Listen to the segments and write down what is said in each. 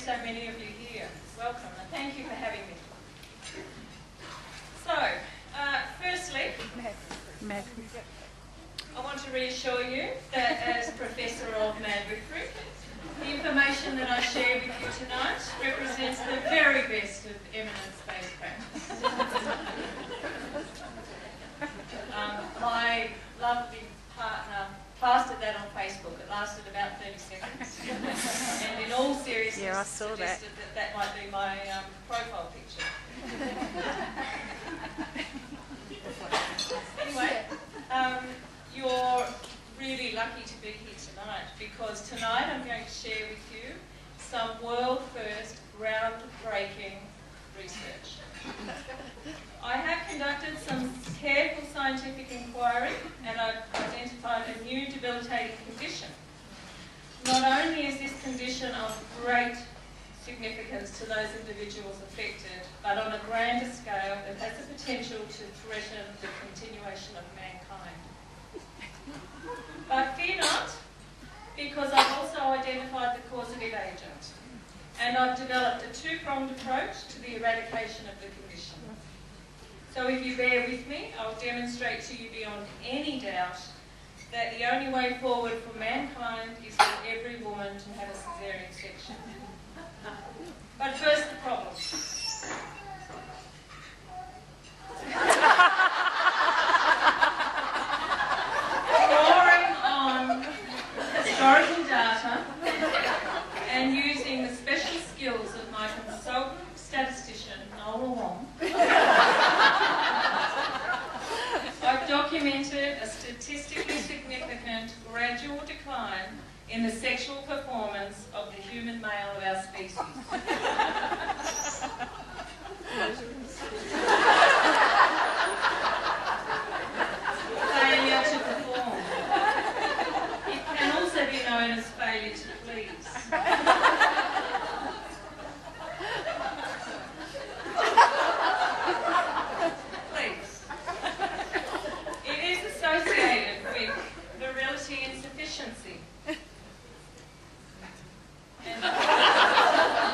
so many of you here. Welcome, and thank you for having me. So, firstly, I want to reassure you that as Professor of Midwifery, the information that I share with you tonight represents the very best of evidence-based practice. My lovely partner plastered that on Facebook. It lasted about 30 seconds. And in all seriousness, suggested that might be my profile picture. Anyway, you're really lucky to be here tonight, because tonight I'm going to share with you some world-first, groundbreaking research. I have conducted some careful scientific inquiry, and I've identified a new debilitating condition. Not only is this condition of great significance to those individuals affected, but on a grander scale, it has the potential to threaten the continuation of mankind. But fear not, because I've also identified the causative agent, and I've developed a two-pronged approach to the eradication of the condition. So if you bear with me, I'll demonstrate to you beyond any doubt that the only way forward for mankind is for every woman to have a caesarean section. But first, the problem. Drawing on historical data and using the special skills of my consultant statistician, Nola Wong, I've documented a statistically significant gradual decline in the sexual performance of the human male of our species. Failure to perform. It can also be known as failure to please. Please. It is associated with virility insufficiency and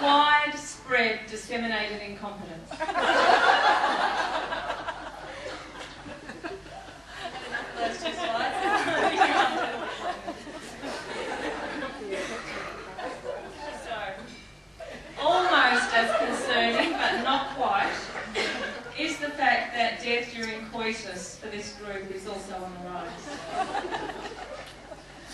widespread disseminated incompetence. Those two slides. So, almost as concerning, but not quite, is the fact that death during coitus for this group is also on the rise.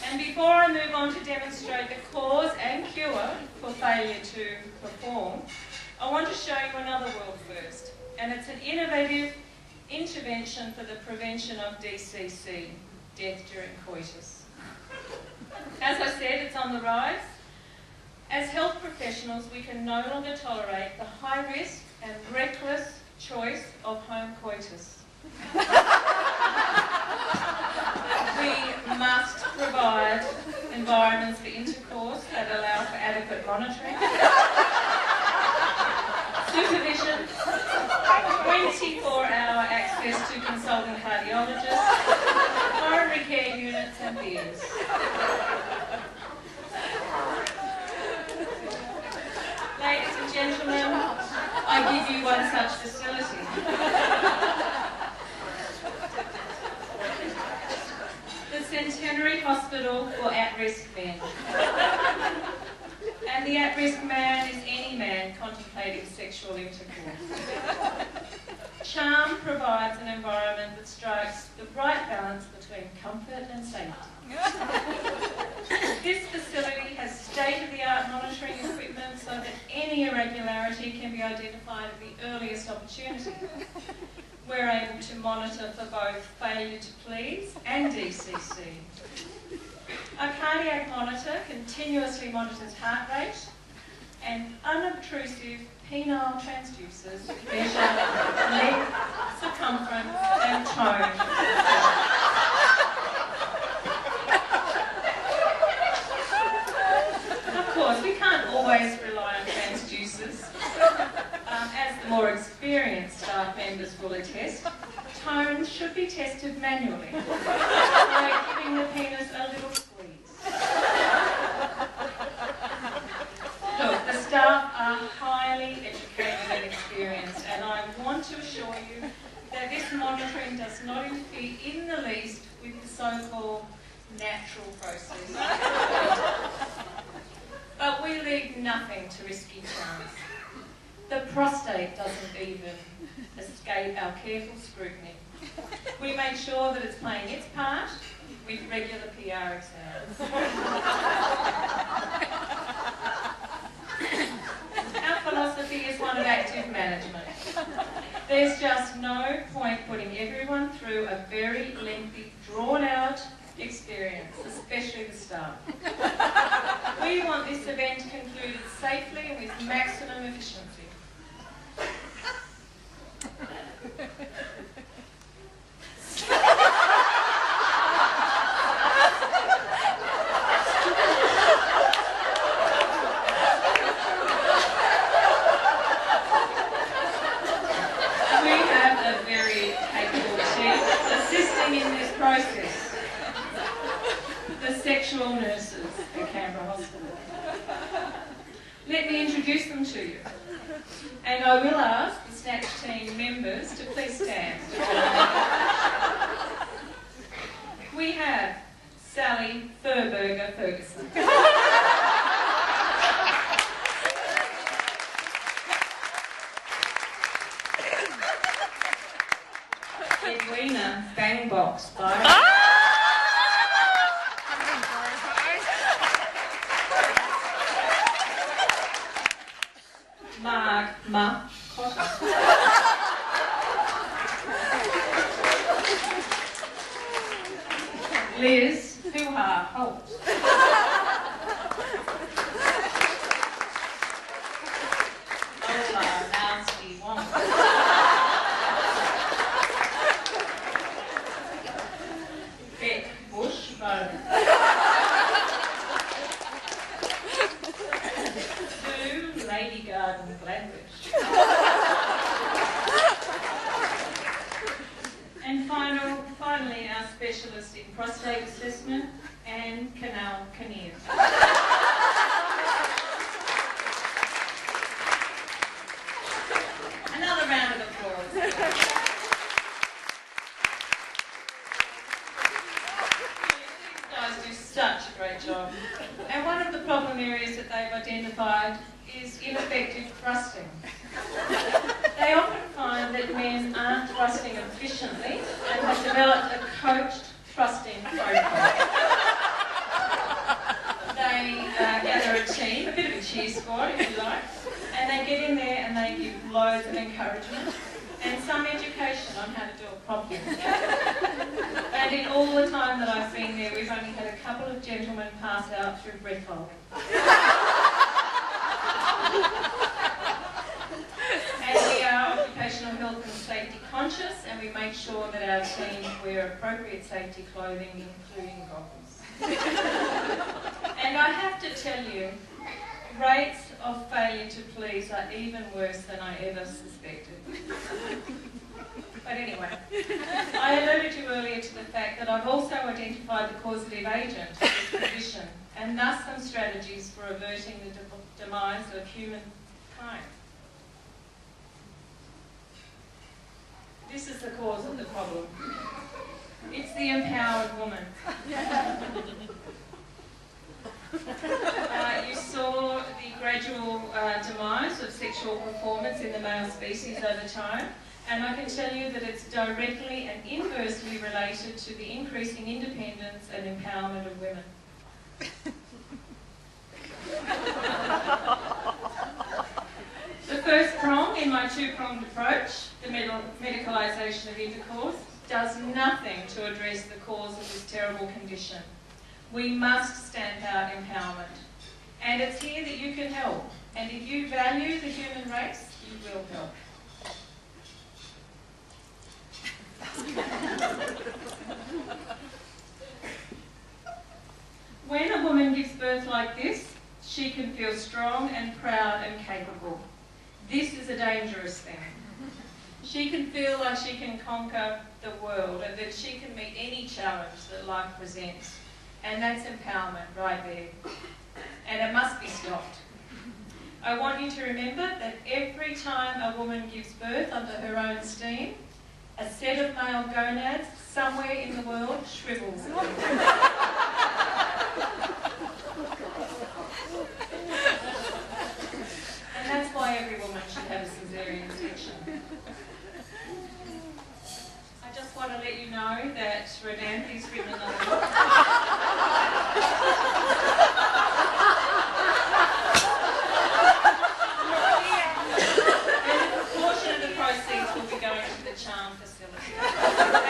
And before I move on to demonstrate the cause and cure for failure to perform, I want to show you another world first, and it's an innovative intervention for the prevention of DCC, death during coitus. As I said, it's on the rise. As health professionals, we can no longer tolerate the high risk and reckless choice of home coitus. We must provide environments for intercourse that allow for adequate monitoring, supervision, 24-hour access to consulting cardiologists, coronary care units and beers. Ladies and gentlemen, I give you one such facility. The Centenary Hospital for At-Risk Men. And the at-risk man is any man contemplating sexual intercourse. Charm provides an environment that strikes the right balance between comfort and safety. This facility has state-of-the-art monitoring equipment so that any irregularity can be identified at the earliest opportunity. We're able to monitor for both failure to please and DCC. A cardiac monitor continuously monitors heart rate, and unobtrusive penile transducers measure length, circumference and tone. Of course, we can't always rely on transducers. As the more experienced staff members will attest, tone should be tested manually by giving the penis a little squeeze. Look, the staff so-called natural process. But we leave nothing to risky chance. The prostate doesn't even escape our careful scrutiny. We make sure that it's playing its part with regular PR exams. Our philosophy is one of active management. There's just no point putting everyone through a very lengthy, drawn-out experience, especially the staff. We want this event concluded safely and with maximum efficiency. Sexual nurses at Canberra Hospital. Let me introduce them to you. And I will ask the Snatch team members to please stand. We have Sally Furberger Ferguson. Edwina Bangbox Byron. Ma Cotter. Liz Philhar Holt. Ola Nasty Wong. Beck Bush Bone. Sue Lady Garden Gladwich. And finally, our specialist in prostate assessment, Anne Canal Kinnear. Another round of applause. You guys do such a great job. And one of the problem areas that they've identified is ineffective thrusting. They often find that men aren't thrusting efficiently and have developed a coached thrusting protocol. They gather a team, a bit of a cheer squad if you like, and they get in there and they give loads of encouragement and some education on how to do it properly. And in all the time that I've been there, we've only had a couple of gentlemen pass out through breath holding. And we are occupational health and safety conscious, and we make sure that our team wear appropriate safety clothing, including goggles. And I have to tell you, rates of failure to please are even worse than I ever suspected. But anyway, I alluded to earlier to the fact that I've also identified the causative agent of this condition, and thus some strategies for averting the demise of humankind. This is the cause of the problem. It's the empowered woman. You saw the gradual demise of sexual performance in the male species over time, and I can tell you that it's directly and inversely related to the increasing independence and empowerment of women. The first prong in my two-pronged approach, the medicalisation of intercourse, does nothing to address the cause of this terrible condition. We must stamp out empowerment. And it's here that you can help. And if you value the human race, you will help. When a woman gives birth like this, she can feel strong and proud and capable. This is a dangerous thing. She can feel like she can conquer the world and that she can meet any challenge that life presents. And that's empowerment right there. And it must be stopped. I want you to remember that every time a woman gives birth under her own steam, a set of male gonads somewhere in the world shrivels. And that's why every woman should have a cesarean section. I just want to let you know that Rodanthi's written another book. And a portion of the proceeds will be going to the charm facility.